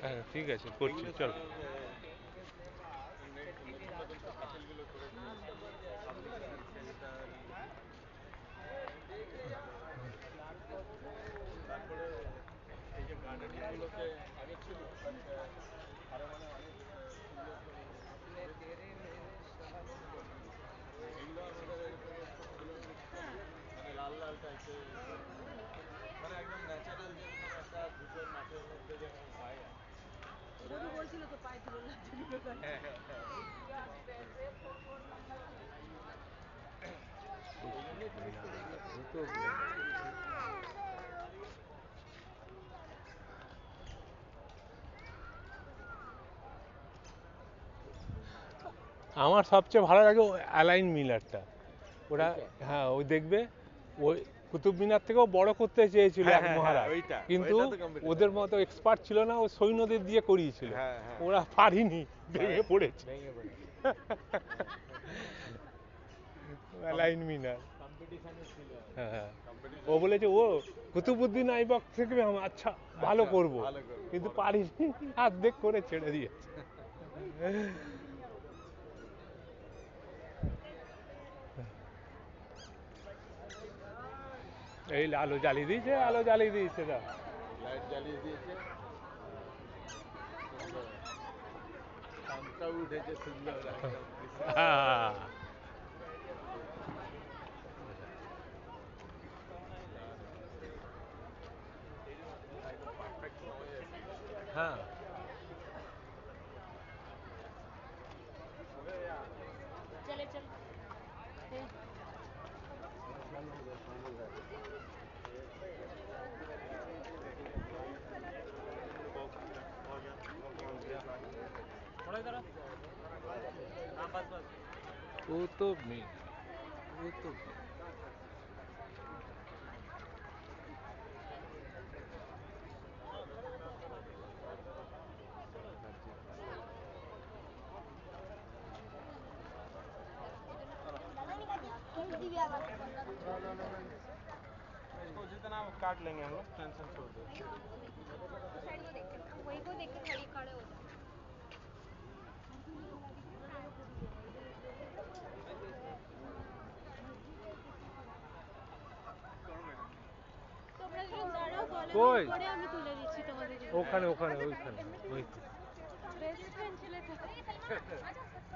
হ্যাঁ ঠিক আছে, করছি এগুলো চল। সব নতুন নতুন সব প্যাসেলগুলো করেছে পাবলিক শেল্টার। তারপরে এই যে গার্ডেনিং গুলোকে আগে ছিল বাট আরো মানে অনেক সুন্দর করে এগুলো আমাদের এরকম ছিল না, মানে লাল লাল টাইপের, মানে একদম ন্যাচারাল যেরকম একটা ধূসর মাঠের মধ্যে যেরকম পায় আর বধু বলছিল তো পায়ে তুলে লাগছিল। হ্যাঁ হ্যাঁ হ্যাঁ এই জন্যই তো এগুলো ও তো আমার সবচেয়ে ভালো লাগে অ্যালাইন মিলারটা। ওরা, ওইটা হ্যাঁ ওই দেখবে, ওই কুতুব মিনার থেকেও বড় করতে চেয়েছিল হ্যাঁ এক হ্যাঁ হ্যাঁ মহারাজ, ওইটা কিন্তু ওইটা তো কম্পিটিশন ওদের মতো এক্সপার্ট ছিল না, ও সৈন্যদের দিয়ে করিয়েছিল। হ্যাঁ হ্যাঁ ওরা পারিনি, ভেঙে পড়েছে। ভেঙে পড়ে অ্যালাইন মিনার। কম্পিটিশনে ছিল হ্যাঁ হ্যাঁ। ও কম্পিটিশন বলেছে ও কুতুবুদ্দিন আইবক থেকে আচ্ছা ভালো আচ্ছা করব, ভালো করবো কিন্তু বড় পারিনি, অর্ধেক করে ছেড়ে দিয়েছে। এই আলো জ্বালিয়ে দিয়েছে, বাহ আলো জ্বালিয়ে দিয়েছে না। লাইট জ্বালিয়ে দিয়েছে সুন্দর চাঁদটাও উঠেছে সুন্দর একদম ক্রিসমাস। হ্যাঁ দারুণ একদম পারফেক্ট সময় এসেছে। হ্যাঁ। চলে চল। ও তো মেয়ে, ও তো इसको जितना काट लेंगे हम लोग टेंशन छोड़ दो। साइड को देख के वही को देख के खड़ी खड़े हो जाओ। তোমরা সব দাঁড়াও, কলামের কই, উপরে আমি তুলে দিচ্ছি তোমাদের। ওখানে ওখানে ওইখানে ওই। বেস্ট ফ্রেন্ড ছিলে তো।